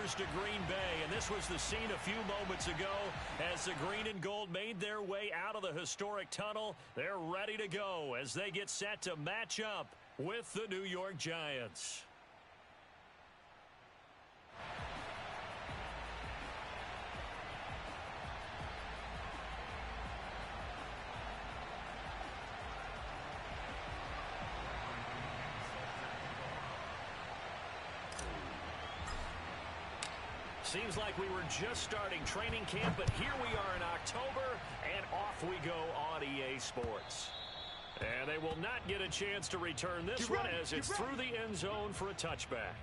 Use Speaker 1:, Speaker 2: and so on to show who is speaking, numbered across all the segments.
Speaker 1: Here's to Green Bay, and this was the scene a few moments ago as the green and gold made their way out of the historic tunnel. They're ready to go as they get set to match up with the New York Giants. Seems like we were just starting training camp, but here we are in October, and off we go on EA Sports. And they will not get a chance to return this one as it's through the end zone for a touchback.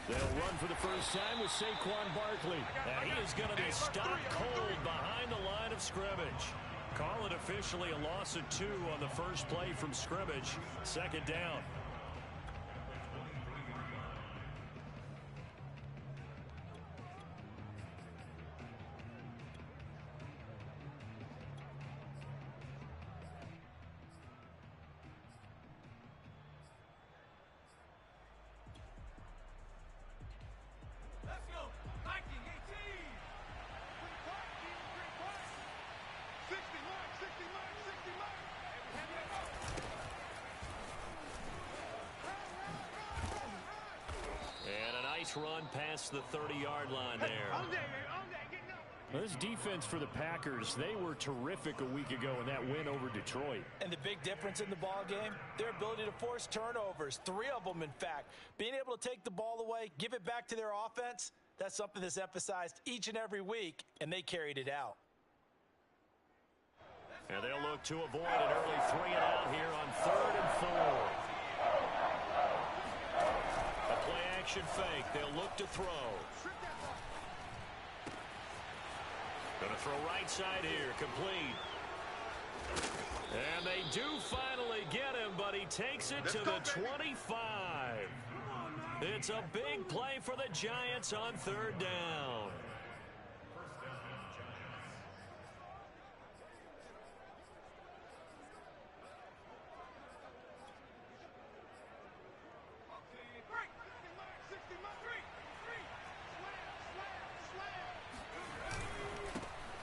Speaker 1: They'll run for the first time with Saquon Barkley. And he is going to be stopped cold behind the line of scrimmage. Call it officially a loss of 2 on the first play from scrimmage. Second down. Run past the 30-yard line there. This defense for the Packers, they were terrific a week ago in that win over Detroit.
Speaker 2: And the big difference in the ball game, their ability to force turnovers, 3 of them in fact. Being able to take the ball away, give it back to their offense, that's something that's emphasized each and every week, and they carried it out.
Speaker 1: And they'll look to avoid an early 3-and-out here on 3rd and 4. Action fake. They'll look to throw. Going to throw right side here. Complete. And they do finally get him, but he takes it to the 25. It's a big play for the Giants on 3rd down.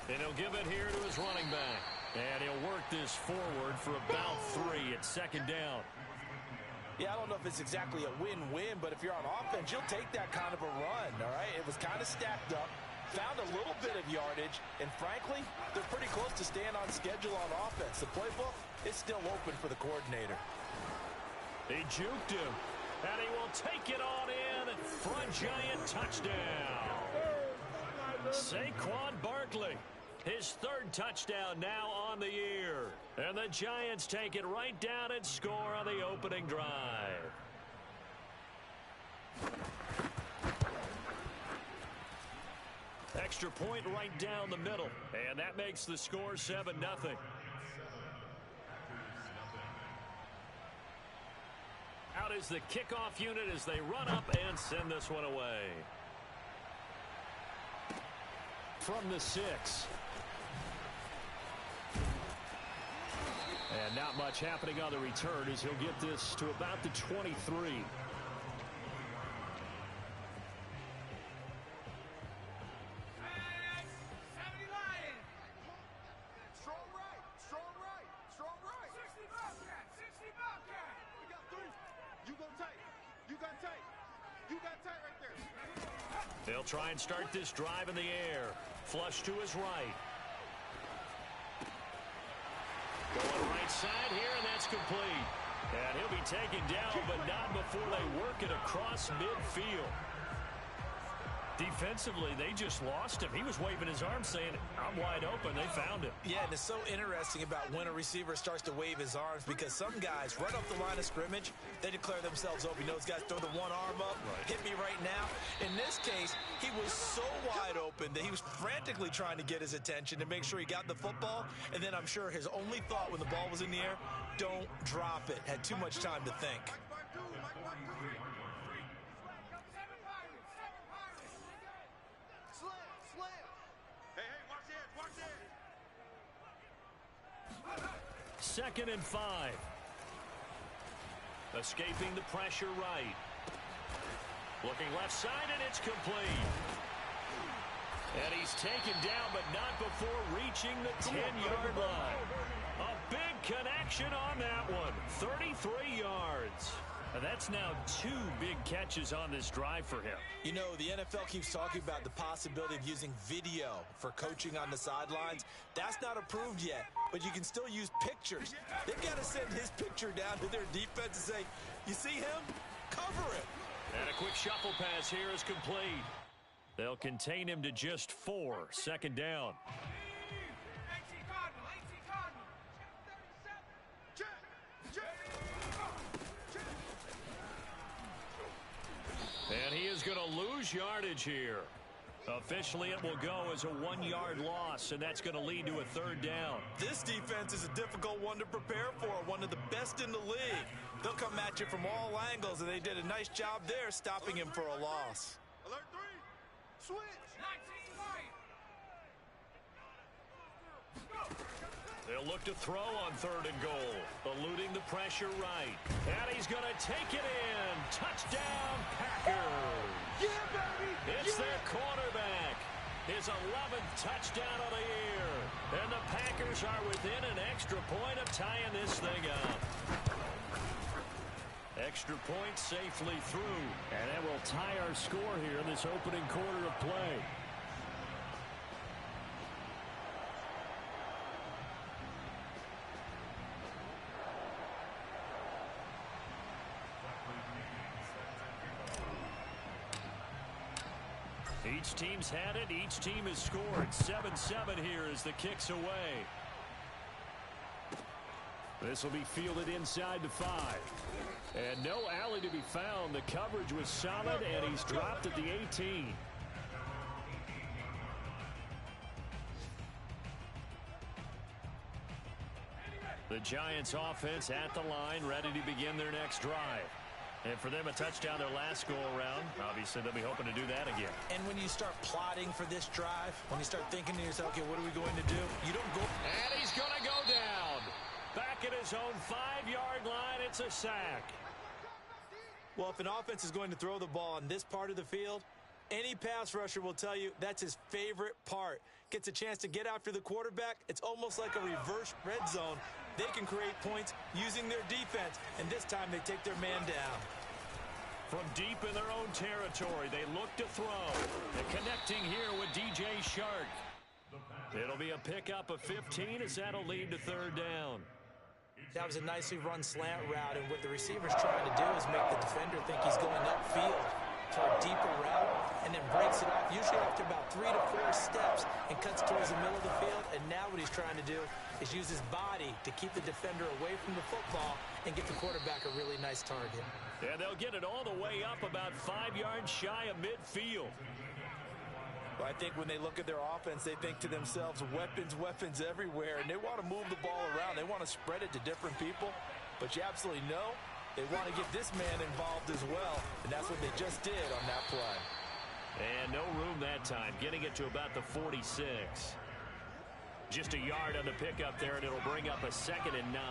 Speaker 1: And he'll give it here to his running back. And he'll work this forward for about 3 at 2nd down.
Speaker 2: Yeah, I don't know if it's exactly a win-win, but if you're on offense, you'll take that kind of a run, all right? It was kind of stacked up, found a little bit of yardage, and frankly, they're pretty close to staying on schedule on offense. The playbook is still open for the coordinator.
Speaker 1: He juked him, and he will take it on in for a Giant touchdown. Saquon Barkley. His 3rd touchdown now on the year. And the Giants take it right down and score on the opening drive. Extra point right down the middle. And that makes the score 7-0. Out is the kickoff unit as they run up and send this one away. From the 6. And not much happening on the return as he'll get this to about the 23. They'll try and start this drive in the air. Flush to his right. Going right side here, and that's complete. And he'll be taken down, but not before they work it across midfield. Defensively, they just lost him. He was waving his arms saying, I'm wide open. They found him.
Speaker 2: Yeah, and it's so interesting about when a receiver starts to wave his arms because some guys, right off the line of scrimmage, they declare themselves open. Those guys throw the one arm up, hit me right now. In this case, he was so wide open that he was frantically trying to get his attention to make sure he got the football. And then I'm sure his only thought when the ball was in the air, don't drop it. Had too much time to think.
Speaker 1: Second and 5. Escaping the pressure right. Looking left side, and it's complete. And he's taken down, but not before reaching the 10-yard line. A big connection on that one. 33 yards. And that's now 2 big catches on this drive for him.
Speaker 2: You know, the NFL keeps talking about the possibility of using video for coaching on the sidelines. That's not approved yet, but you can still use pictures. They've got to send his picture down to their defense and say, you see him? Cover it.
Speaker 1: And a quick shuffle pass here is complete. They'll contain him to just 4. Second down. And he is going to lose yardage here. Officially, it will go as a 1-yard loss, and that's going to lead to a third down.
Speaker 2: This defense is a difficult one to prepare for, one of the best in the league. They'll come at you from all angles, and they did a nice job there stopping him for a loss.
Speaker 3: Alert 3, switch. 19 right.
Speaker 1: They'll look to throw on 3rd and goal, eluding the pressure right. And he's going to take it in. Touchdown, Packers.
Speaker 3: Yeah, baby.
Speaker 1: It's their quarterback. His 11th touchdown of the year. And the Packers are within an extra point of tying this thing up. Extra point safely through. And that will tie our score here in this opening quarter of play. Each team's had it. Each team has scored. 7-7 here as the kick's away. This will be fielded inside the 5. And no alley to be found. The coverage was solid, and he's dropped at the 18. The Giants offense at the line, ready to begin their next drive. And for them, a touchdown their last go-around. Obviously, they'll be hoping to do that again.
Speaker 2: And when you start plotting for this drive, when you start thinking to yourself, okay, what are we going to do? You don't go.
Speaker 1: And he's going to go down. Back at his own 5-yard line, it's a sack.
Speaker 2: Well, if an offense is going to throw the ball on this part of the field, any pass rusher will tell you that's his favorite part. Gets a chance to get after the quarterback. It's almost like a reverse red zone. They can create points using their defense, and this time they take their man down.
Speaker 1: From deep in their own territory, they look to throw. And connecting here with DJ Shark. It'll be a pickup of 15 as that'll lead to 3rd down.
Speaker 2: That was a nicely run slant route, and what the receiver's trying to do is make the defender think he's going upfield for a deeper route, and then breaks it off, usually after about 3 to 4 steps, and cuts towards the middle of the field. And now what he's trying to do is use his body to keep the defender away from the football and get the quarterback a really nice target.
Speaker 1: And they'll get it all the way up about 5 yards shy of midfield.
Speaker 2: Well, I think when they look at their offense, they think to themselves, weapons, weapons everywhere, and they want to move the ball around. They want to spread it to different people, but you absolutely know they want to get this man involved as well, and that's what they just did on that play.
Speaker 1: And no room that time, getting it to about the 46. Just a yard on the pickup there, and it'll bring up a 2nd and 9.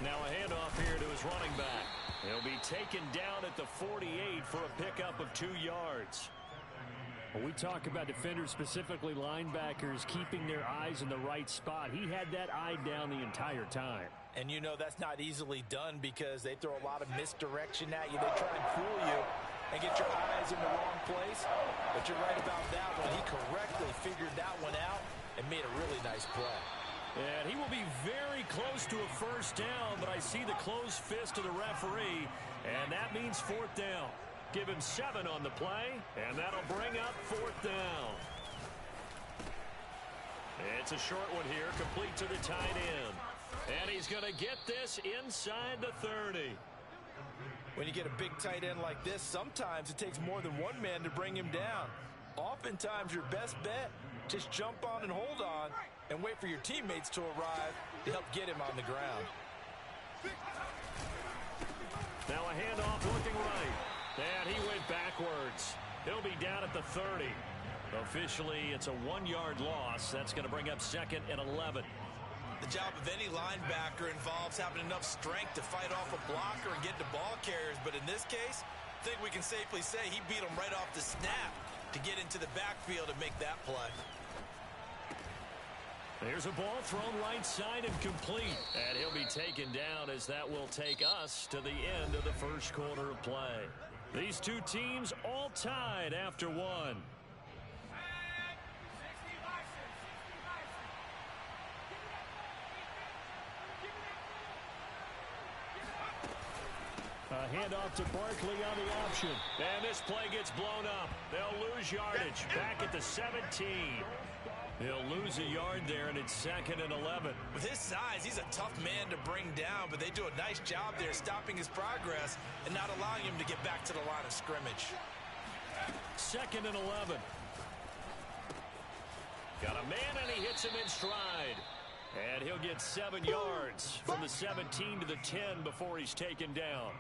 Speaker 1: Now a handoff here to his running back. He'll be taken down at the 48 for a pickup of 2 yards. When we talk about defenders, specifically linebackers, keeping their eyes in the right spot, he had that eye down the entire time.
Speaker 2: And you know that's not easily done because they throw a lot of misdirection at you. They try and fool you and get your eyes in the wrong place. But you're right about that one. He correctly figured that one out and made a really nice play.
Speaker 1: And he will be very close to a first down, but I see the closed fist of the referee, and that means fourth down. Give him 7 on the play, and that'll bring up fourth down. It's a short one here, complete to the tight end. And he's going to get this inside the 30.
Speaker 2: When you get a big tight end like this, sometimes it takes more than one man to bring him down. Oftentimes, your best bet, just jump on and hold on and wait for your teammates to arrive to help get him on the ground.
Speaker 1: Now a handoff looking right. And he went backwards. He'll be down at the 30. Officially, it's a 1-yard loss. That's going to bring up 2nd and 11.
Speaker 2: The job of any linebacker involves having enough strength to fight off a blocker and get to ball carriers. But in this case, I think we can safely say he beat him right off the snap to get into the backfield and make that play.
Speaker 1: There's a ball thrown right side and complete. And he'll be taken down as that will take us to the end of the first quarter of play. These two teams all tied after one. A handoff to Barkley on the option. And this play gets blown up. They'll lose yardage. Back at the 17. He'll lose a yard there, and it's 2nd and 11.
Speaker 2: With his size, he's a tough man to bring down, but they do a nice job there stopping his progress and not allowing him to get back to the line of scrimmage.
Speaker 1: 2nd and 11. Got a man, and he hits him in stride. And he'll get 7 yards from the 17 to the 10 before he's taken down.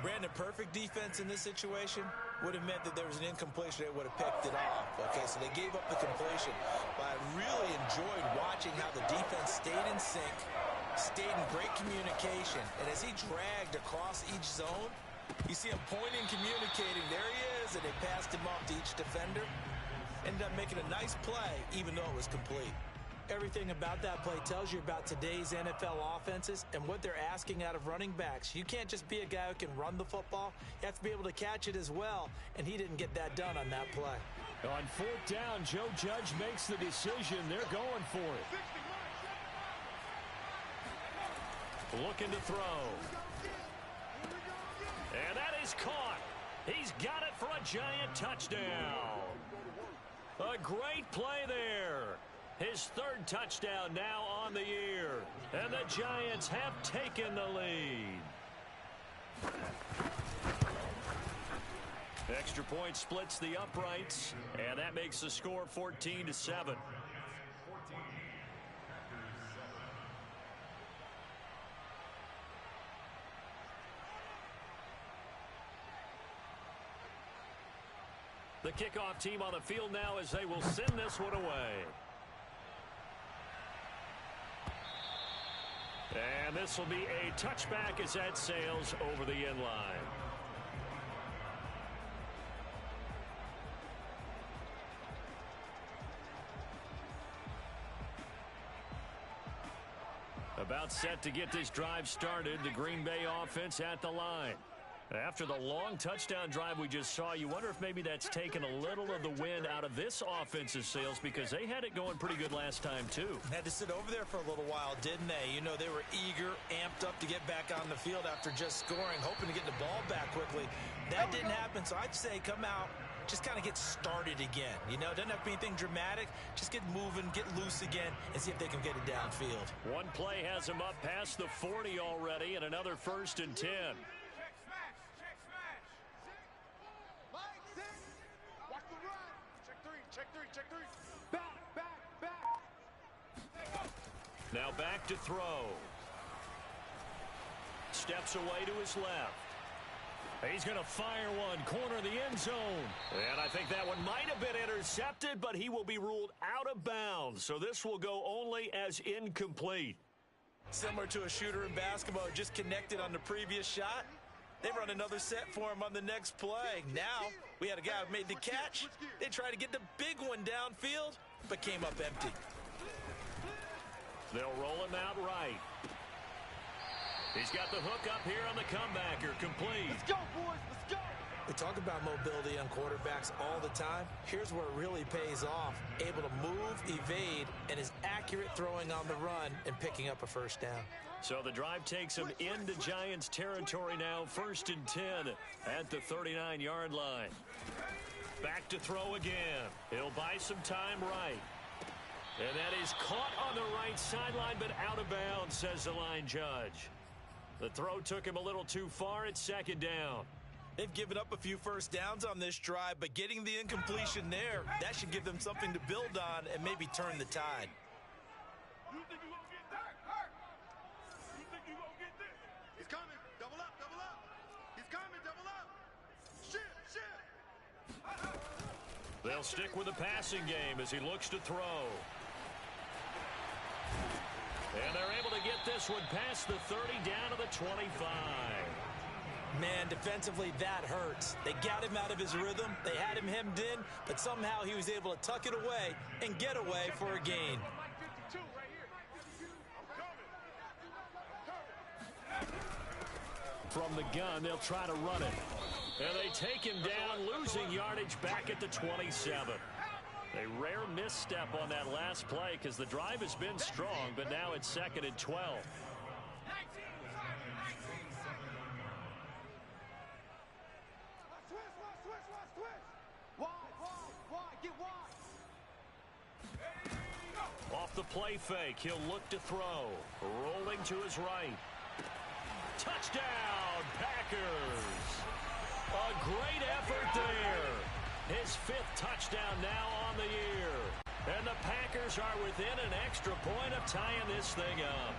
Speaker 2: Brandon, perfect defense in this situation would have meant that there was an incompletion. They would have picked it off. Okay, so they gave up the completion. But I really enjoyed watching how the defense stayed in sync, stayed in great communication. And as he dragged across each zone, you see him pointing, communicating. There he is, and they passed him off to each defender. Ended up making a nice play, even though it was complete. Everything about that play tells you about today's NFL offenses and what they're asking out of running backs. You can't just be a guy who can run the football. You have to be able to catch it as well, and he didn't get that done on that play.
Speaker 1: On fourth down, Joe Judge makes the decision. They're going for it. Looking to throw. And that is caught. He's got it for a giant touchdown. A great play there. His 3rd touchdown now on the year. And the Giants have taken the lead. Extra point splits the uprights. And that makes the score 14-7. The kickoff team on the field now as they will send this one away. And this will be a touchback as that sails over the end line. About set to get this drive started. The Green Bay offense at the line. After the long touchdown drive we just saw, you wonder if maybe that's taken a little of the wind out of this offense's sails because they had it going pretty good last time, too.
Speaker 2: Had to sit over there for a little while, didn't they? You know, they were eager, amped up to get back on the field after just scoring, hoping to get the ball back quickly. That didn't happen, so I'd say come out, just kind of get started again. You know, it doesn't have to be anything dramatic. Just get moving, get loose again, and see if they can get it downfield.
Speaker 1: One play has them up past the 40 already, and another 1st and 10. Now back to throw. Steps away to his left. He's going to fire one, corner of the end zone. And I think that one might have been intercepted, but he will be ruled out of bounds. So this will go only as incomplete.
Speaker 2: Similar to a shooter in basketball, just connected on the previous shot. They run another set for him on the next play. Now, we had a guy who made the catch. They tried to get the big one downfield, but came up empty.
Speaker 1: They'll roll him out right. He's got the hook up here on the comebacker. Complete.
Speaker 3: Let's go, boys. Let's go.
Speaker 2: We talk about mobility on quarterbacks all the time. Here's where it really pays off. Able to move, evade, and is accurate throwing on the run and picking up a first down.
Speaker 1: So the drive takes him into Giants territory now. 1st and 10 at the 39-yard line. Back to throw again. He'll buy some time right. And that is caught on the right sideline, but out of bounds, says the line judge. The throw took him a little too far. It's 2nd down.
Speaker 2: They've given up a few first downs on this drive, but getting the incompletion there, that should give them something to build on and maybe turn the tide.
Speaker 3: You think you're going to get that? You think you're going to get this? He's coming. Double up, double up. He's coming, double up. Shit.
Speaker 1: They'll stick with the passing game as he looks to throw. And they're able to get this one past the 30 down to the 25.
Speaker 2: Man, defensively, that hurts. They got him out of his rhythm. They had him hemmed in, but somehow he was able to tuck it away and get away for a gain.
Speaker 1: From the gun, they'll try to run it. And they take him down, losing yardage back at the 27. A rare misstep on that last play because the drive has been strong, but now it's 2nd and 12. Off the play fake, he'll look to throw. Rolling to his right. Touchdown, Packers! A great effort there. His 5th touchdown now on the year. And the Packers are within an extra point of tying this thing up.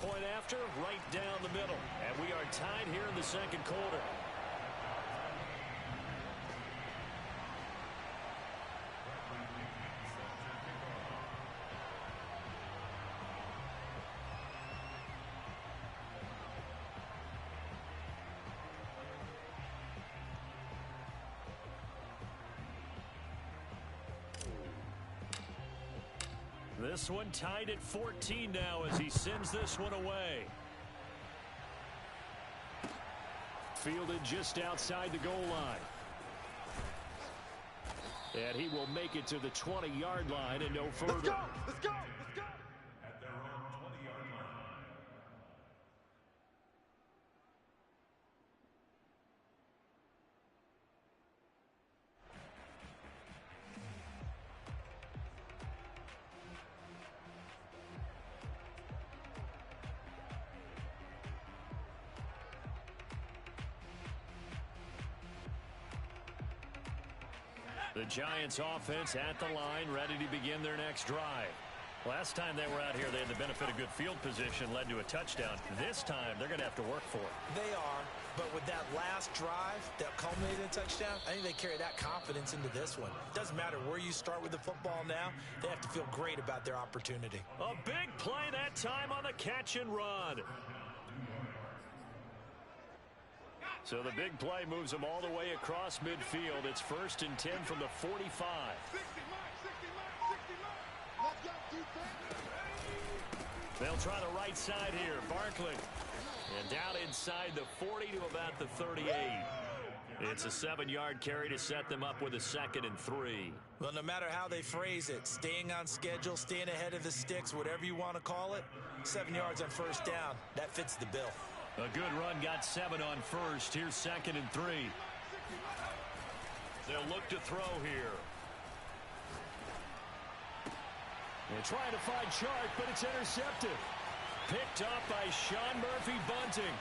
Speaker 1: Point after, right down the middle. And we are tied here in the 2nd quarter. This one tied at 14 now as he sends this one away. Fielded just outside the goal line. And he will make it to the 20-yard line and no further.
Speaker 3: Let's go! Let's go!
Speaker 4: At their own 20-yard line.
Speaker 1: The Giants offense at the line, ready to begin their next drive. Last time they were out here, they had the benefit of good field position, led to a touchdown. This time, they're going to have to work for it.
Speaker 2: They are, but with that last drive that culminated in a touchdown, I think they carry that confidence into this one. Doesn't matter where you start with the football now, they have to feel great about their opportunity.
Speaker 1: A big play that time on the catch and run. So the big play moves them all the way across midfield. It's 1st and 10 from the 45.
Speaker 3: 60 Let's go, defense.
Speaker 1: They'll try the right side here. Barkley. And down inside the 40 to about the 38. It's a 7-yard carry to set them up with a 2nd and 3.
Speaker 2: Well, no matter how they phrase it, staying on schedule, staying ahead of the sticks, whatever you want to call it, 7 yards on 1st down, that fits the bill.
Speaker 1: A good run, got 7 on 1st. Here's 2nd and 3. They'll look to throw here. They're trying to find Chark, but it's intercepted. Picked up by Sean Murphy Bunting.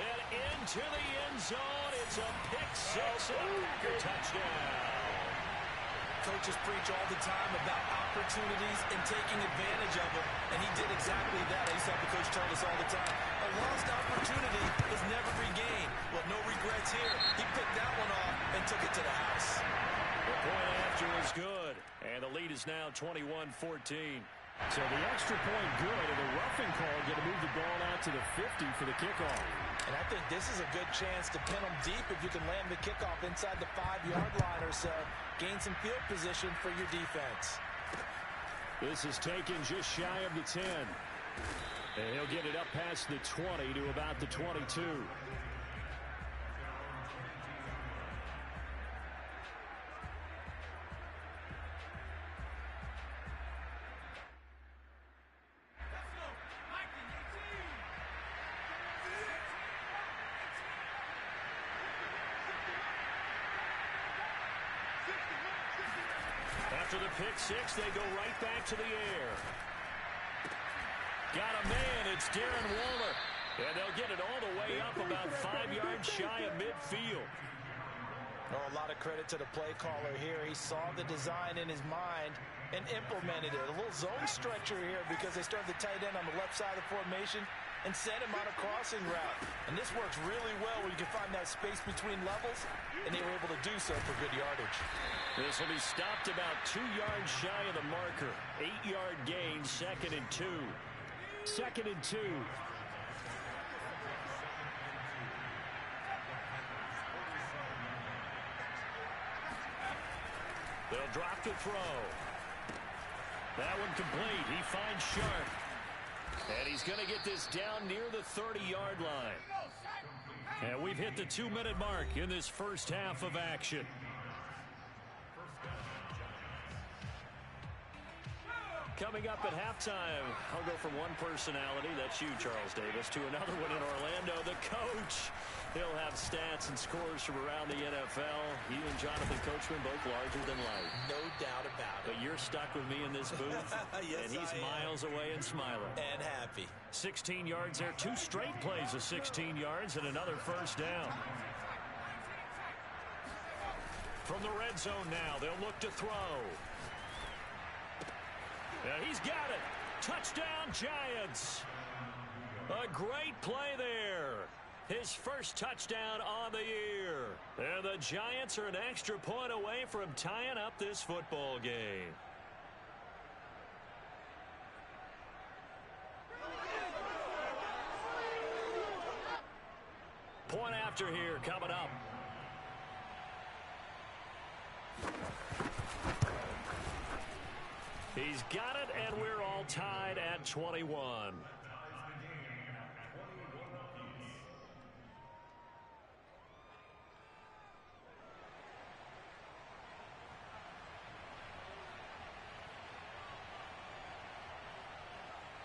Speaker 1: And into the end zone. It's a pick 6 and a Packer touchdown.
Speaker 2: Coaches preach all the time about opportunities and taking advantage of them, and he did exactly that. I used to have the coach tell us all the time, a lost opportunity is never regained. Well, no regrets here. He picked that one off and took it to the house.
Speaker 1: The point after is good, and the lead is now 21-14. So the extra point good, and the roughing call going to move the ball out to the 50 for the kickoff.
Speaker 2: And I think this is a good chance to pin them deep if you can land the kickoff inside the 5-yard line or so. Gain some field position for your defense.
Speaker 1: This is taken just shy of the 10. And he'll get it up past the 20 to about the 22. After the pick six, they go right back to the air. Got a man, it's Darren Waller. And they'll get it all the way up about 5 yards shy of midfield.
Speaker 2: Oh, a lot of credit to the play caller here. He saw the design in his mind and implemented it. A little zone stretcher here because they started the tight end on the left side of the formation and sent him on a crossing route. And this works really well when you can find that space between levels, and they were able to do so for good yardage.
Speaker 1: This will be stopped about 2 yards shy of the marker. 8-yard gain, 2nd and 2. 2nd and 2. They'll drop to throw. That one complete. He finds Sharp. And he's going to get this down near the 30-yard line. And we've hit the 2-minute mark in this first half of action. Coming up at halftime, I'll go from one personality, that's you, Charles Davis, to another one in Orlando, the coach. He'll have stats and scores from around the NFL. You and Jonathan Coachman both larger than life.
Speaker 2: No doubt about it.
Speaker 1: But you're stuck with me in this booth.
Speaker 2: Yes,
Speaker 1: and he's miles away and smiling.
Speaker 2: And happy.
Speaker 1: 16 yards there, 2 straight plays of 16 yards and another first down. From the red zone now, they'll look to throw. And he's got it. Touchdown, Giants. A great play there. His first touchdown on the year. And the Giants are an extra point away from tying up this football game. Point after here coming up. He's got it, and we're all tied at 21.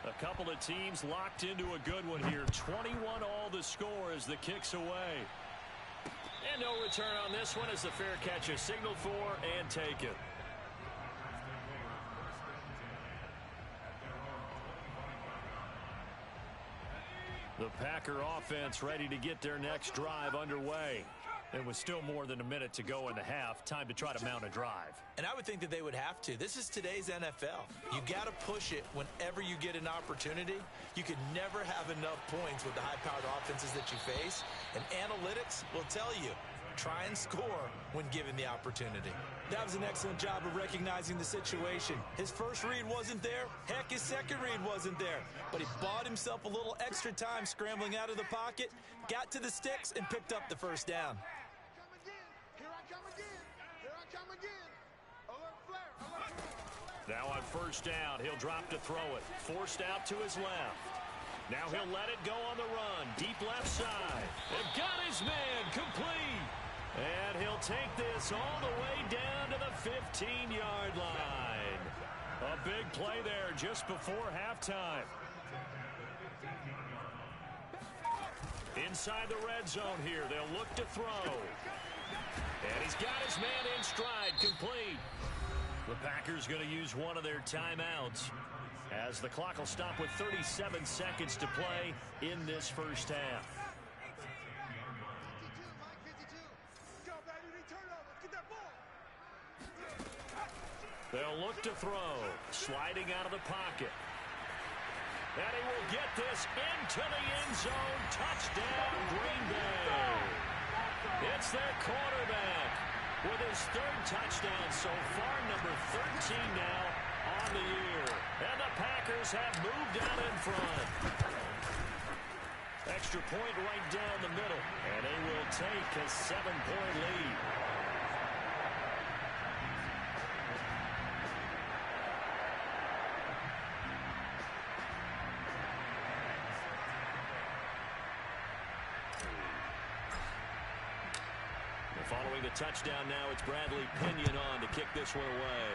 Speaker 1: A couple of teams locked into a good one here. 21 all the score as the kick's away. And no return on this one as the fair catch is signaled for and taken. The Packer offense ready to get their next drive underway. There was still more than a minute to go in the half. Time to try to mount a drive.
Speaker 2: And I would think that they would have to. This is today's NFL. You got to push it whenever you get an opportunity. You can never have enough points with the high-powered offenses that you face. And analytics will tell you, try and score when given the opportunity. That was an excellent job of recognizing the situation. His first read wasn't there. Heck, his second read wasn't there. But he bought himself a little extra time scrambling out of the pocket, got to the sticks, and picked up the first down.
Speaker 1: Now on first down, he'll drop to throw it. Forced out to his left. Now he'll let it go on the run. Deep left side. They've got his man complete. And he'll take this all the way down to the 15-yard line. A big play there just before halftime. Inside the red zone here, they'll look to throw. And he's got his man in stride, complete. The Packers going to use one of their timeouts as the clock will stop with 37 seconds to play in this first half. They'll look to throw, sliding out of the pocket. And he will get this into the end zone. Touchdown, Green Bay. It's their quarterback with his third touchdown so far, number 13 now on the year. And the Packers have moved out in front. Extra point right down the middle, and they will take a 7-point lead. Following the touchdown now, it's Bradley Pinion on to kick this one away.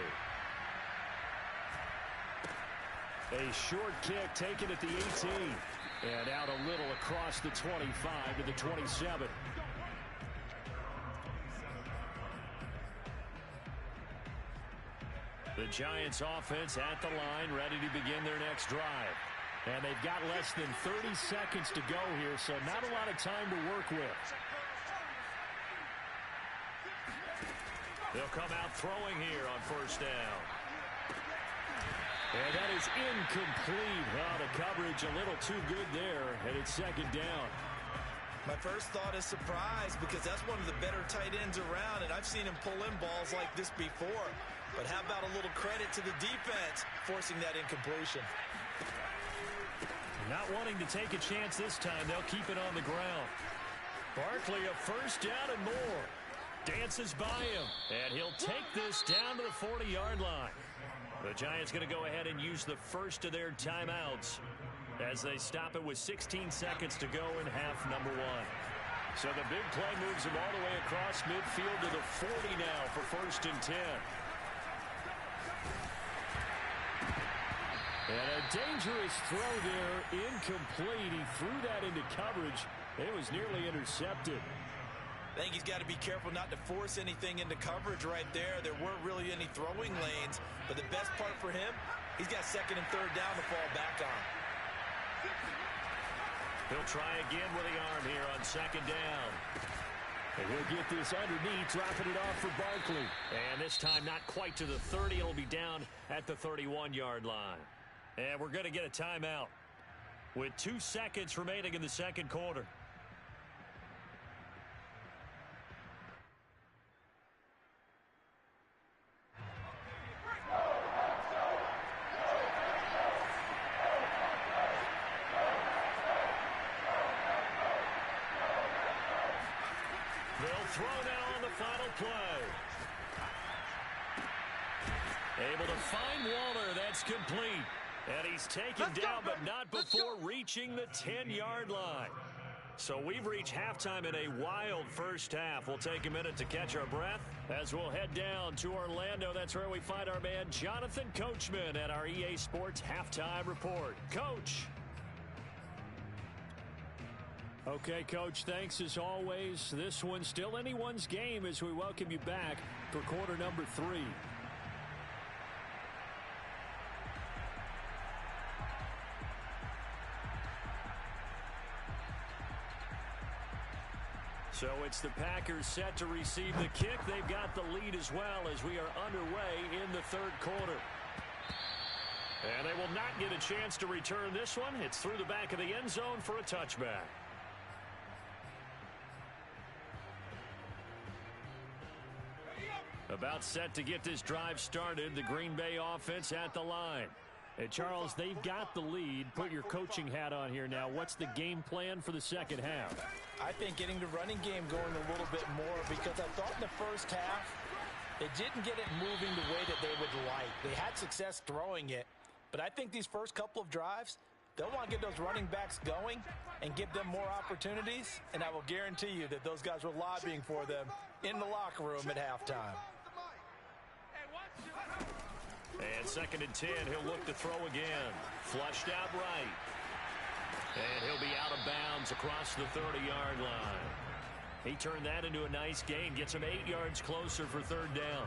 Speaker 1: A short kick taken at the 18. And out a little across the 25 to the 27. The Giants offense at the line, ready to begin their next drive. And they've got less than 30 seconds to go here, so not a lot of time to work with. They'll come out throwing here on first down. And that is incomplete. Well, the coverage a little too good there, and it's second down.
Speaker 2: My first thought is surprise, because that's one of the better tight ends around, and I've seen him pull in balls like this before. But how about a little credit to the defense forcing that incompletion?
Speaker 1: Not wanting to take a chance this time, they'll keep it on the ground. Barkley a first down and more. Dances by him, and he'll take this down to the 40-yard line. The Giants going to go ahead and use the first of their timeouts as they stop it with 16 seconds to go in half number one. So the big play moves him all the way across midfield to the 40 now for first and 10. And a dangerous throw there, incomplete. He threw that into coverage. It was nearly intercepted.
Speaker 2: I think he's got to be careful not to force anything into coverage right there. There weren't really any throwing lanes, but the best part for him, he's got second and third down to fall back on.
Speaker 1: He'll try again with the arm here on second down. And he'll get this underneath, dropping it off for Barkley. And this time not quite to the 30. It'll be down at the 31-yard line. And we're going to get a timeout with 2 seconds remaining in the second quarter. They'll throw now on the final play. Able to find Waller. That's complete. And he's taken down, but not before reaching the 10-yard line. So we've reached halftime in a wild first half. We'll take a minute to catch our breath as we'll head down to Orlando. That's where we find our man Jonathan Coachman at our EA Sports Halftime Report. Coach. Okay, Coach, thanks as always. This one's still anyone's game as we welcome you back for quarter number 3. So it's the Packers set to receive the kick. They've got the lead as well as we are underway in the third quarter. And they will not get a chance to return this one. It's through the back of the end zone for a touchback. About set to get this drive started. The Green Bay offense at the line. Hey, Charles, they've got the lead. Put your coaching hat on here now. What's the game plan for the second half?
Speaker 2: I think getting the running game going a little bit more, because I thought in the first half they didn't get it moving the way that they would like. They had success throwing it, but I think these first couple of drives, they'll want to get those running backs going and give them more opportunities, and I will guarantee you that those guys were lobbying for them in the locker room at halftime.
Speaker 1: And second and 10, he'll look to throw again. Flushed out right. And he'll be out of bounds across the 30-yard line. He turned that into a nice gain. Gets him 8 yards closer for third down.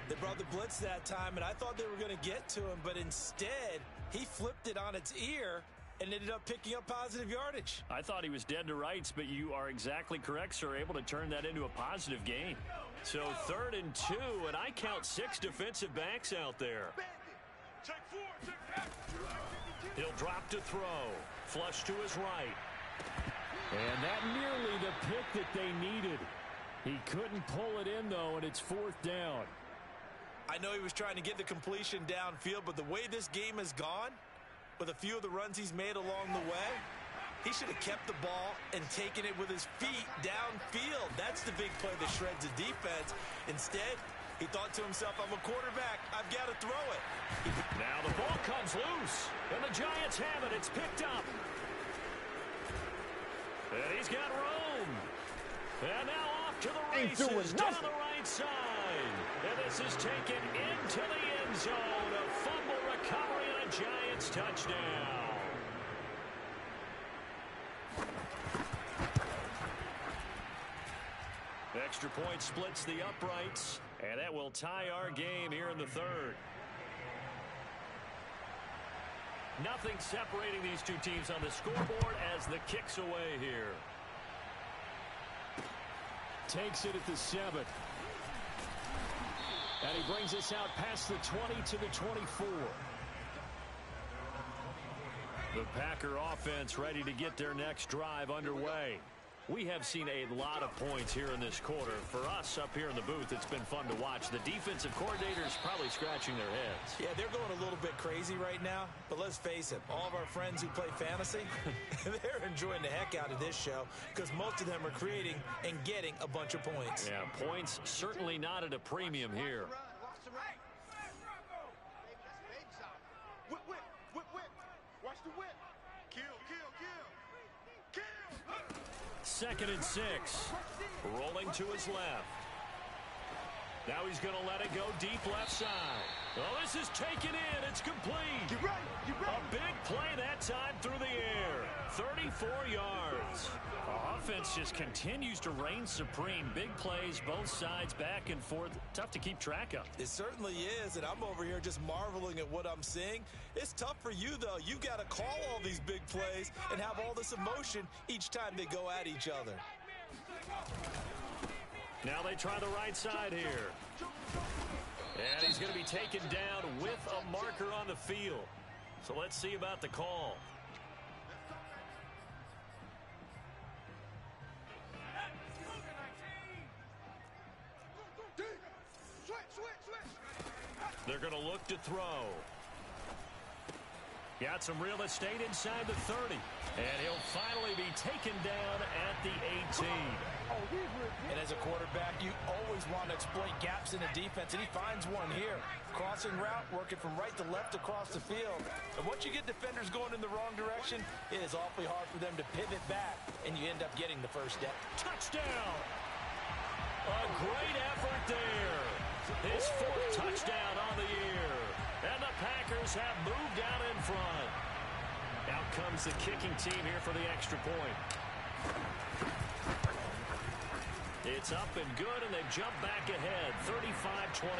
Speaker 2: They brought the blitz that time, and I thought they were going to get to him, but instead, he flipped it on its ear and ended up picking up positive yardage.
Speaker 1: I thought he was dead to rights, but you are exactly correct, sir. Able to turn that into a positive gain. So third and 2, and I count 6 defensive backs out there. He'll drop to throw. Flush to his right. And that nearly the pick that they needed. He couldn't pull it in, though, and it's fourth down.
Speaker 2: I know he was trying to get the completion downfield, but the way this game has gone, with a few of the runs he's made along the way, he should have kept the ball and taken it with his feet downfield. That's the big play that shreds the defense. Instead, he thought to himself, I'm a quarterback. I've got to throw it.
Speaker 1: Now the ball comes loose, and the Giants have it. It's picked up. And he's got room. And now off to the races down the right side. And this is taken into the end zone. A fumble recovery and a Giants touchdown. Extra point splits the uprights, and that will tie our game here in the third. Nothing separating these two teams on the scoreboard as the kick's away here. Takes it at the 7. And he brings us out past the 20 to the 24. The Packer offense ready to get their next drive underway. We have seen a lot of points here in this quarter. For us up here in the booth, it's been fun to watch. The defensive coordinators probably scratching their heads.
Speaker 2: Yeah, they're going a little bit crazy right now. But let's face it, all of our friends who play fantasy, they're enjoying the heck out of this show because most of them are creating and getting a bunch of points.
Speaker 1: Yeah, points certainly not at a premium here.
Speaker 3: Whip, whip, whip, whip. Watch the whip. Kill, kill, kill. Kill.
Speaker 1: 2nd and 6. Rolling to his left. Now he's going to let it go deep left side. Oh, this is taken in. It's complete.
Speaker 3: Get ready. Get ready.
Speaker 1: A big play that time through the air. 34 yards. Our offense just continues to reign supreme. Big plays, both sides, back and forth. Tough to keep track of.
Speaker 2: It certainly is, and I'm over here just marveling at what I'm seeing. It's tough for you, though. You got to call all these big plays and have all this emotion each time they go at each other.
Speaker 1: Now they try the right side here. And he's going to be taken down with a marker on the field. So let's see about the call. They're going to look to throw. Got some real estate inside the 30. And he'll finally be taken down at the 18.
Speaker 2: And as a quarterback, you always want to exploit gaps in the defense, and he finds one here. Crossing route, working from right to left across the field. And once you get defenders going in the wrong direction, it is awfully hard for them to pivot back, and you end up getting the first step.
Speaker 1: Touchdown! A great effort there. His 4th touchdown on the year. And the Packers have moved out in front. Out comes the kicking team here for the extra point. It's up and good, and they've jumped back ahead, 35-28.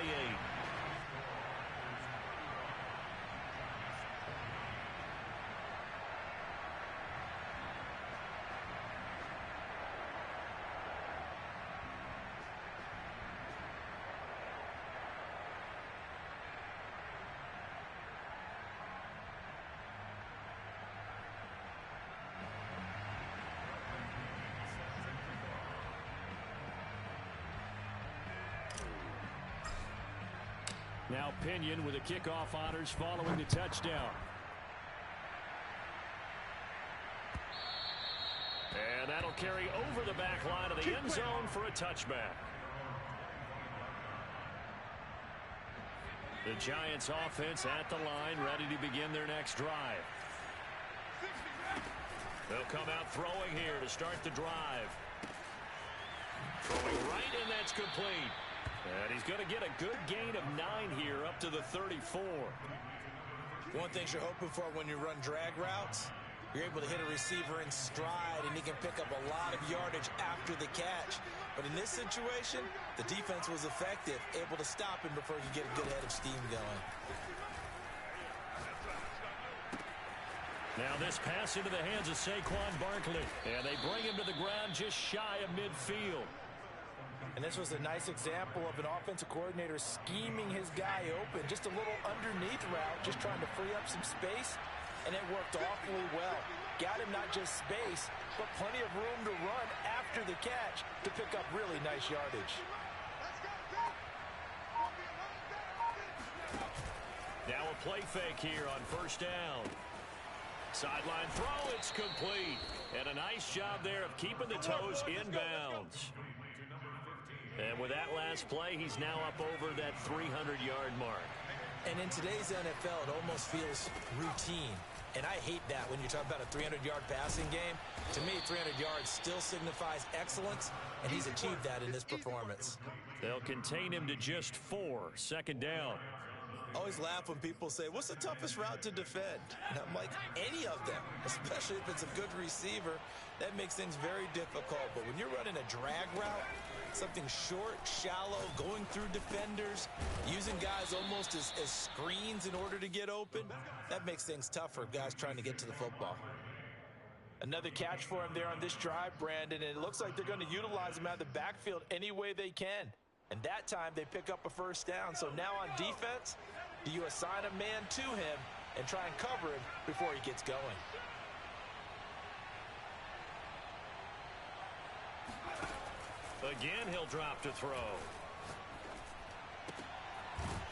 Speaker 1: Now Pinion with the kickoff honors following the touchdown. And that'll carry over the back line of the end zone for a touchback. The Giants offense at the line, ready to begin their next drive. They'll come out throwing here to start the drive. Throwing right, and that's complete. And he's going to get a good gain of 9 here up to the 34.
Speaker 2: One thing you're hoping for when you run drag routes, you're able to hit a receiver in stride, and he can pick up a lot of yardage after the catch. But in this situation, the defense was effective, able to stop him before he could get a good head of steam going.
Speaker 1: Now this pass into the hands of Saquon Barkley. And they bring him to the ground just shy of midfield.
Speaker 2: And this was a nice example of an offensive coordinator scheming his guy open. Just a little underneath route, just trying to free up some space. And it worked awfully well. Got him not just space, but plenty of room to run after the catch to pick up really nice yardage.
Speaker 1: Now a play fake here on first down. Sideline throw, it's complete. And a nice job there of keeping the toes inbounds. And with that last play, he's now up over that 300-yard mark.
Speaker 2: And in today's NFL, it almost feels routine. And I hate that when you talk about a 300-yard passing game. To me, 300 yards still signifies excellence, and he's achieved that in this performance.
Speaker 1: They'll contain him to just 4. Second down.
Speaker 2: I always laugh when people say, what's the toughest route to defend? And I'm like, any of them, especially if it's a good receiver. That makes things very difficult. But when you're running a drag route, something short, shallow, going through defenders, using guys almost as screens in order to get open, that makes things tough for guys trying to get to the football. Another catch for him there on this drive, Brandon, and it looks like they're going to utilize him out of the backfield any way they can. And that time they pick up a first down. So now on defense, do you assign a man to him and try and cover him before he gets going?
Speaker 1: Again, he'll drop to throw.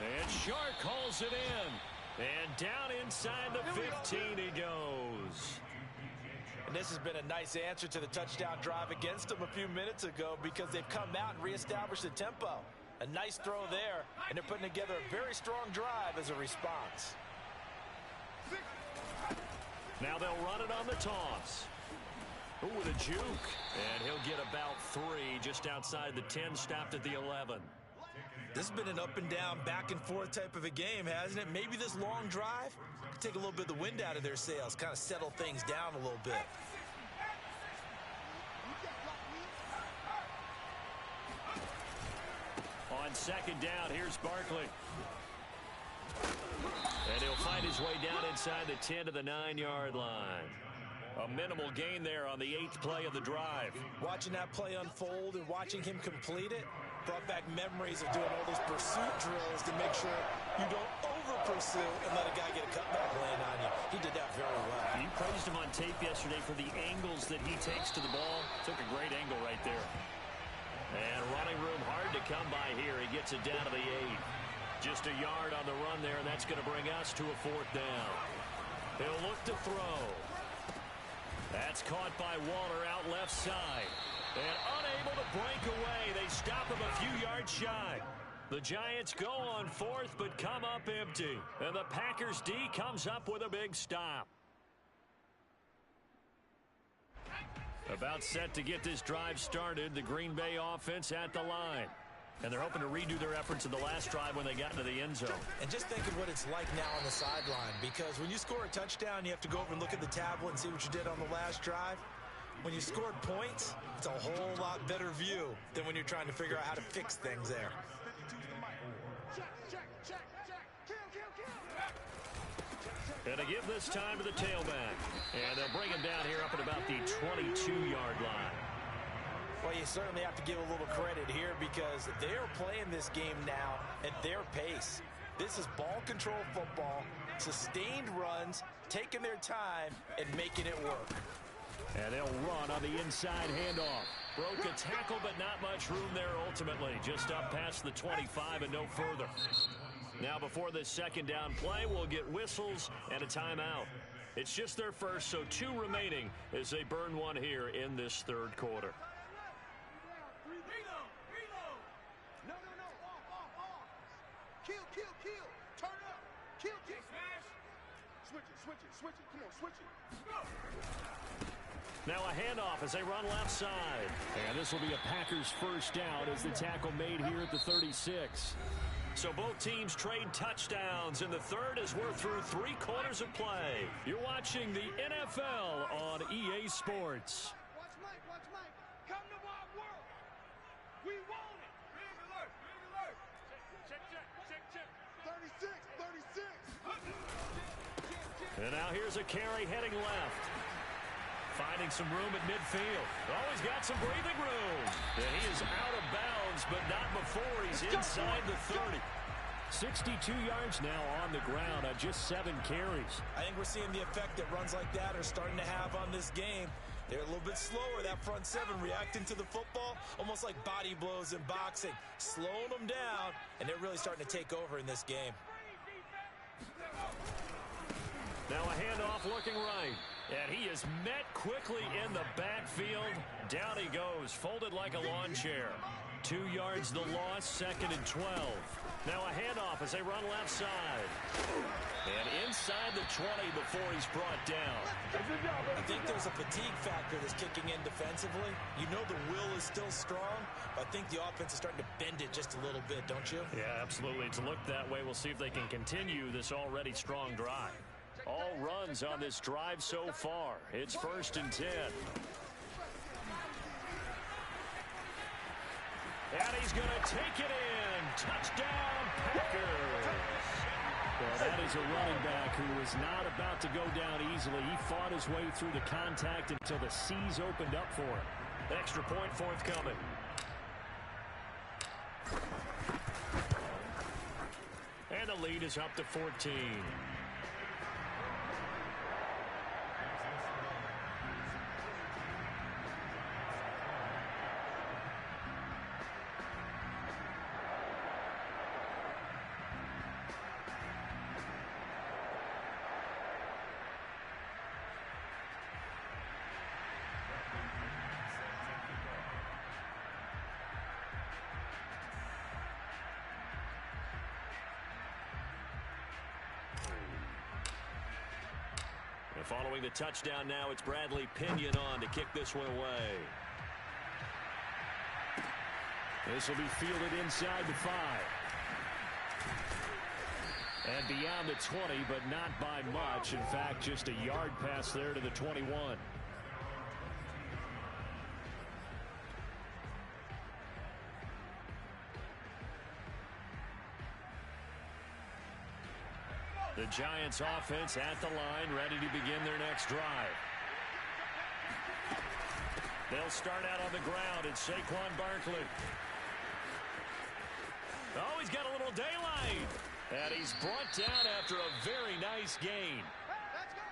Speaker 1: And Shark calls it in. And down inside the 15 he goes.
Speaker 2: And this has been a nice answer to the touchdown drive against them a few minutes ago because they've come out and reestablished the tempo. A nice throw there, and they're putting together a very strong drive as a response.
Speaker 1: Now they'll run it on the toss. Ooh, with a juke. And he'll get about 3 just outside the 10, stopped at the 11.
Speaker 2: This has been an up and down, back and forth type of a game, hasn't it? Maybe this long drive could take a little bit of the wind out of their sails, kind of settle things down a little bit.
Speaker 1: On second down, here's Barkley. And he'll find his way down inside the 10 to the 9-yard line. A minimal gain there on the 8th play of the drive.
Speaker 2: Watching that play unfold and watching him complete it brought back memories of doing all those pursuit drills to make sure you don't over-pursue and let a guy get a cutback land on you. He did that very well.
Speaker 1: You praised him on tape yesterday for the angles that he takes to the ball. Took a great angle right there. And running room hard to come by here. He gets it down to the 8. Just a yard on the run there, and that's going to bring us to a 4th down. He'll look to throw. That's caught by Waller out left side. And unable to break away. They stop him a few yards shy. The Giants go on 4th, but come up empty. And the Packers D comes up with a big stop. About set to get this drive started. The Green Bay offense at the line. And they're hoping to redo their efforts in the last drive when they got into the end zone.
Speaker 2: And just think of what it's like now on the sideline, because when you score a touchdown, you have to go over and look at the tablet and see what you did on the last drive. When you scored points, it's a whole lot better view than when you're trying to figure out how to fix things there.
Speaker 1: And to give this time to the tailback. And they'll bring him down here up at about the 22-yard line.
Speaker 2: Well, you certainly have to give a little credit here because they're playing this game now at their pace. This is ball control football, sustained runs, taking their time, and making it work.
Speaker 1: And they'll run on the inside handoff. Broke a tackle, but not much room there ultimately. Just up past the 25 and no further. Now before this second down play, we'll get whistles and a timeout. It's just their first, so 2 remaining as they burn one here in this 3rd quarter. Now a handoff as they run left side. And this will be a Packers first down as the tackle made here at the 36. So both teams trade touchdowns in the 3rd as we're through 3 quarters of play. You're watching the NFL on EA Sports.
Speaker 3: Watch Mike, watch Mike. Come to our world. We want it. Big alert, big alert. Check. 36.
Speaker 1: And now here's a carry heading left. Finding some room at midfield. Oh, he's got some breathing room. And he is out of bounds, but not before he's inside the 30. 62 yards now on the ground on just 7 carries.
Speaker 2: I think we're seeing the effect that runs like that are starting to have on this game. They're a little bit slower, that front 7, reacting to the football, almost like body blows in boxing, slowing them down, and they're really starting to take over in this game.
Speaker 1: Now a handoff looking right. And he is met quickly in the backfield. Down he goes, folded like a lawn chair. 2 yards the loss, 2nd and 12. Now a handoff as they run left side. And inside the 20 before he's brought down.
Speaker 2: I think there's a fatigue factor that's kicking in defensively. You know the will is still strong, but I think the offense is starting to bend it just a little bit, don't you?
Speaker 1: Yeah, absolutely. It's looked that way. We'll see if they can continue this already strong drive. All runs on this drive so far. It's 1st and 10. And he's going to take it in. Touchdown, Packers. Well, that is a running back who was not about to go down easily. He fought his way through the contact until the seas opened up for him. Extra point forthcoming. And the lead is up to 14. Following the touchdown now, it's Bradley Pinion on to kick this one away. This will be fielded inside the 5. And beyond the 20, but not by much. In fact, just a yard pass there to the 21. The Giants offense at the line, ready to begin their next drive. They'll start out on the ground. It's Saquon Barkley. Oh, he's got a little daylight. And he's brought down after a very nice gain.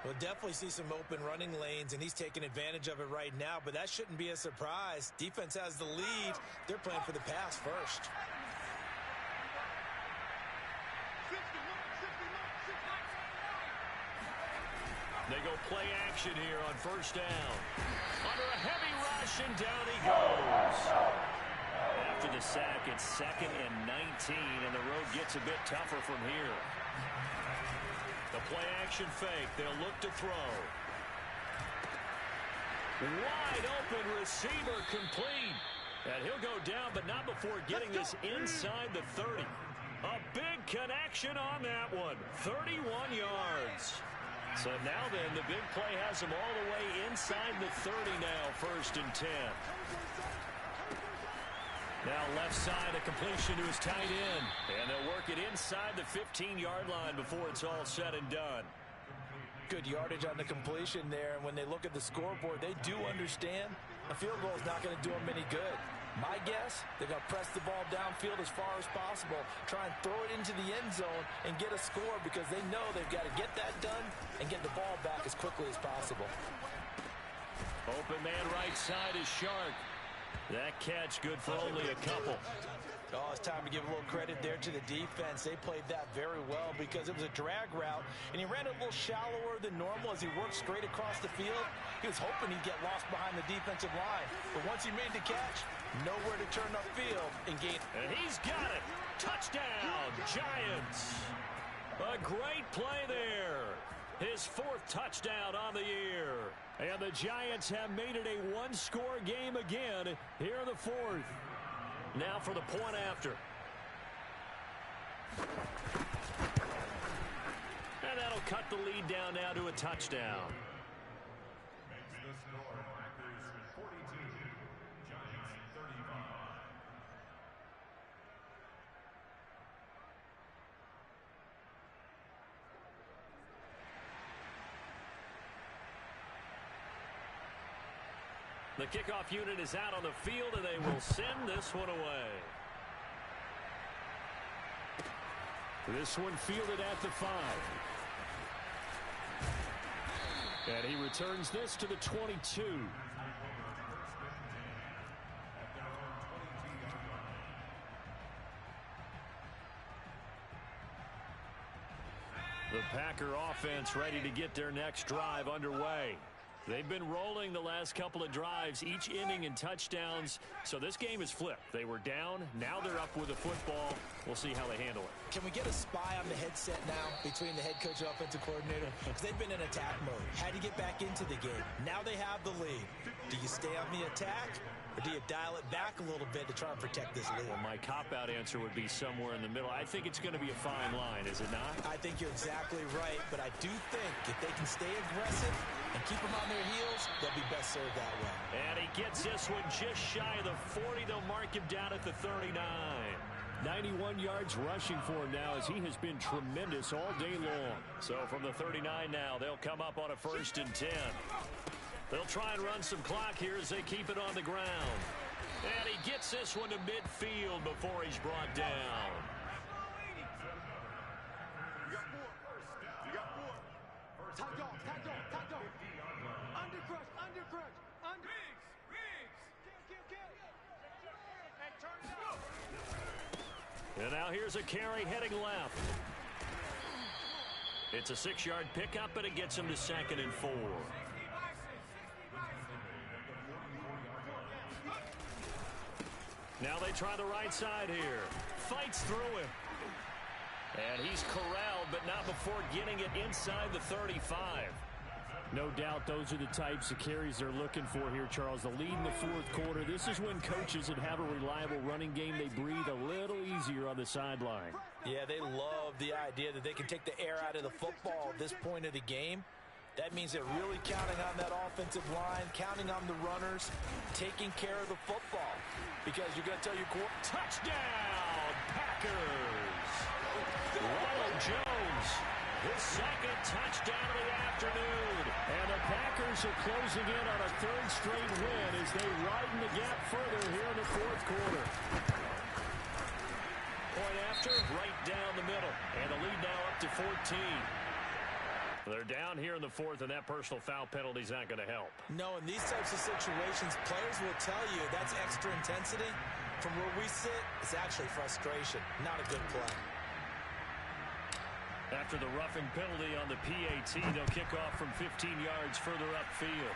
Speaker 2: We'll definitely see some open running lanes, and he's taking advantage of it right now, but that shouldn't be a surprise. Defense has the lead. They're playing for the pass first.
Speaker 1: They go play action here on 1st down. Under a heavy rush, and down he goes. After the sack, it's 2nd and 19, and the road gets a bit tougher from here. The play action fake. They'll look to throw. Wide open receiver complete. And he'll go down, but not before getting this inside the 30. A big connection on that one. 31 yards. So now then, the big play has him all the way inside the 30 now, 1st and 10. Now left side, a completion to his tight end. And they'll work it inside the 15-yard line before it's all said and done.
Speaker 2: Good yardage on the completion there, and when they look at the scoreboard, they do understand a field goal is not going to do them any good. My guess, they're going to press the ball downfield as far as possible, try and throw it into the end zone and get a score because they know they've got to get that done and get the ball back as quickly as possible.
Speaker 1: Open man right side is Shark. That catch good for only a couple.
Speaker 2: Oh, it's time to give a little credit there to the defense. They played that very well because it was a drag route, and he ran a little shallower than normal as he worked straight across the field. He was hoping he'd get lost behind the defensive line, but once he made the catch, nowhere to turn upfield and gain.
Speaker 1: And he's got it. Touchdown, Giants. A great play there. His 4th touchdown on the year. And the Giants have made it a one-score game again here in the 4th. Now for the point after. And that'll cut the lead down now to a touchdown.
Speaker 4: Makes the score Packers 42, Giants 35.
Speaker 1: The kickoff unit is out on the field, and they will send this one away. This one fielded at the 5. And he returns this to the 22. The Packer offense ready to get their next drive underway. They've been rolling the last couple of drives, each inning in touchdowns. So this game is flipped. They were down. Now they're up with the football. We'll see how they handle it.
Speaker 2: Can we get a spy on the headset now between the head coach and offensive coordinator? Because they've been in attack mode. Had to get back into the game. Now they have the lead. Do you stay on the attack, or do you dial it back a little bit to try and protect this lead?
Speaker 1: Well, my cop-out answer would be somewhere in the middle. I think it's going to be a fine line, is it not?
Speaker 2: I think you're exactly right, but I do think if they can stay aggressive and keep them on their heels, they'll be best served that way.
Speaker 1: And he gets this one just shy of the 40. They'll mark him down at the 39. 91 yards rushing for him now, as he has been tremendous all day long. So from the 39 now, they'll come up on a 1st and 10. They'll try and run some clock here as they keep it on the ground. And he gets this one to midfield before he's brought down.
Speaker 3: You got four. You got four. Tight dog, tight dog, tight dog. Under crush, under crush, under. Kill. And turn it up.
Speaker 1: And now here's a carry heading left. It's a 6-yard pickup, but it gets him to 2nd and 4. Now they try the right side here. Fights through him. And he's corralled, but not before getting it inside the 35. No doubt those are the types of carries they're looking for here, Charles. The lead in the 4th quarter. This is when coaches that have a reliable running game, they breathe a little easier on the sideline.
Speaker 2: Yeah, they love the idea that they can take the air out of the football at this point of the game. That means they're really counting on that offensive line, counting on the runners, taking care of the football. Because you're going to tell your core,
Speaker 1: touchdown, Packers! Ronald Jones, his 2nd touchdown of the afternoon. And the Packers are closing in on a 3rd straight win as they widen the gap further here in the 4th quarter. Point after, right down the middle. And the lead now up to 14. They're down here in the 4th, and that personal foul penalty is not going to help.
Speaker 2: No, in these types of situations, players will tell you that's extra intensity. From where we sit, it's actually frustration, not a good play.
Speaker 1: After the roughing penalty on the PAT, they'll kick off from 15 yards further upfield.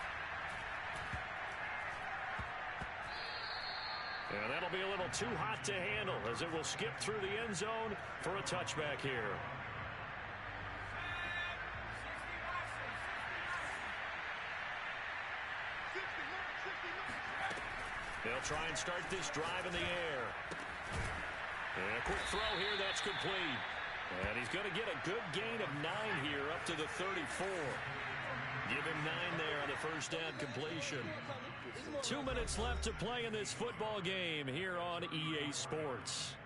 Speaker 1: And that'll be a little too hot to handle as it will skip through the end zone for a touchback here. They'll try and start this drive in the air. And a quick throw here, that's complete. And he's going to get a good gain of 9 here up to the 34. Give him 9 there on the first down completion. 2 minutes left to play in this football game here on EA Sports.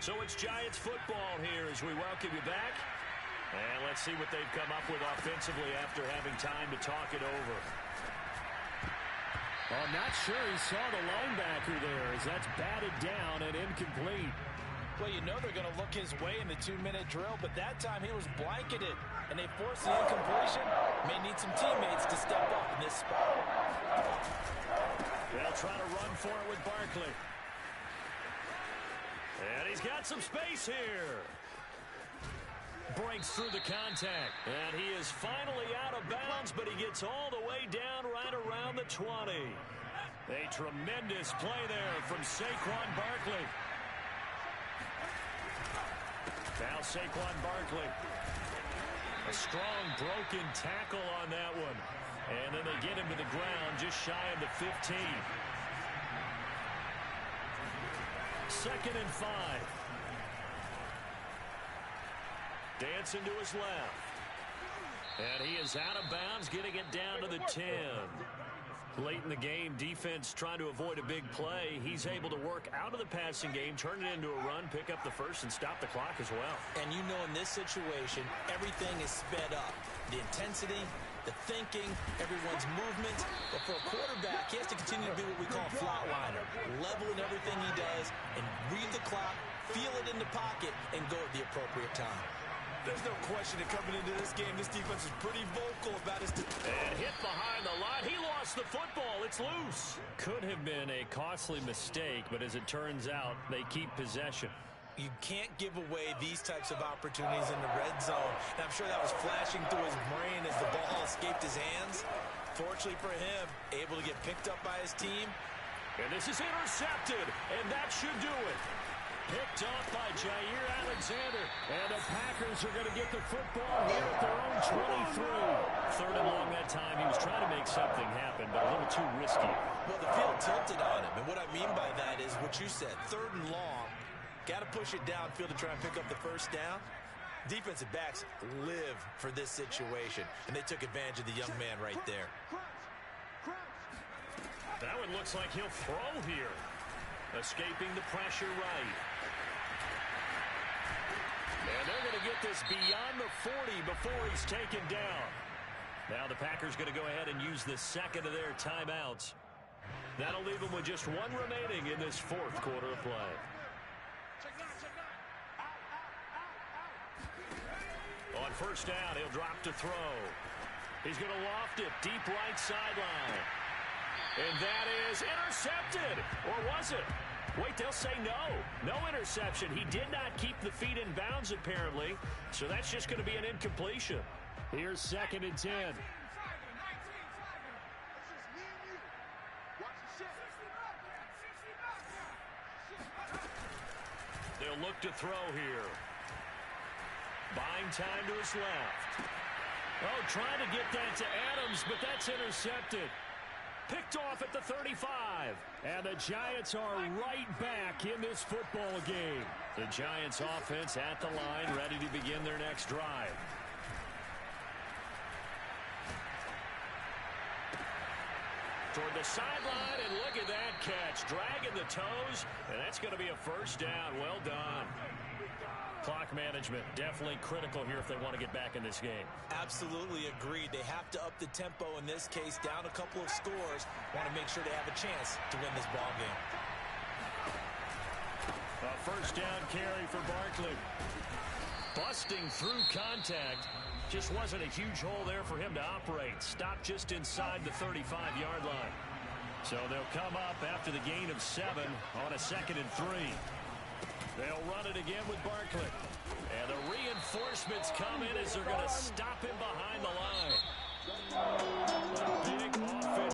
Speaker 1: So it's Giants football here as we welcome you back. And let's see what they've come up with offensively after having time to talk it over. I'm not sure he saw the linebacker there as that's batted down and incomplete.
Speaker 2: Well, you know they're going to look his way in the 2-minute drill, but that time he was blanketed, and they forced the incompletion. May need some teammates to step up in this spot.
Speaker 1: They'll try to run for it with Barkley. And he's got some space here. Breaks through the contact. And he is finally out of bounds, but he gets all the way down right around the 20. A tremendous play there from Saquon Barkley. Now Saquon Barkley. A strong broken tackle on that one. And then they get him to the ground just shy of the 15. 2nd and 5. Dancing to his left. And he is out of bounds, getting it down to the 10. Late in the game, defense trying to avoid a big play. He's able to work out of the passing game, turn it into a run, pick up the first, and stop the clock as well.
Speaker 2: And you know in this situation, everything is sped up. The intensity, the thinking, everyone's movement. But for a quarterback, he has to continue to be what we call a flatliner. Level in everything he does and read the clock, feel it in the pocket, and go at the appropriate time.
Speaker 5: There's no question that coming into this game, this defense is pretty vocal about his...
Speaker 1: And hit behind the line. He lost the football. It's loose. Could have been a costly mistake, but as it turns out, they keep possession.
Speaker 2: You can't give away these types of opportunities in the red zone. And I'm sure that was flashing through his brain as the ball escaped his hands. Fortunately for him, able to get picked up by his team.
Speaker 1: And this is intercepted, and that should do it. Picked off by Jair Alexander. And the Packers are going to get the football here at their own 23. Third and long that time. He was trying to make something happen, but a little too risky.
Speaker 2: Well, the field tilted on him. And what I mean by that is what you said. Third and long. Got to push it downfield to try and pick up the first down. Defensive backs live for this situation. And they took advantage of the young man right there.
Speaker 1: That one looks like he'll throw here. Escaping the pressure right. And they're going to get this beyond the 40 before he's taken down. Now the Packers going to go ahead and use the second of their timeouts. That'll leave them with just one remaining in this fourth quarter of play. On first down, he'll drop to throw. He's going to loft it deep right sideline. And that is intercepted. Or was it? Wait, they'll say no. No interception. He did not keep the feet in bounds, apparently. So that's just going to be an incompletion. Here's 2nd and 10. They'll look to throw here. Buying time to his left. Oh, trying to get that to Adams, but that's intercepted. Picked off at the 35. And the Giants are right back in this football game. The Giants offense at the line, ready to begin their next drive. Toward the sideline, and look at that catch. Dragging the toes, and that's going to be a first down. Well done. Clock management definitely critical here if they want to get back in this game.
Speaker 2: Absolutely agreed. They have to up the tempo in this case, down a couple of scores. Want to make sure they have a chance to win this ball game.
Speaker 1: A first down carry for Barkley. Busting through contact. Just wasn't a huge hole there for him to operate. Stopped just inside the 35-yard line. So they'll come up after the gain of 7 on a 2nd and 3. They'll run it again with Barkley. And the reinforcements come in as they're going to stop him behind the line. A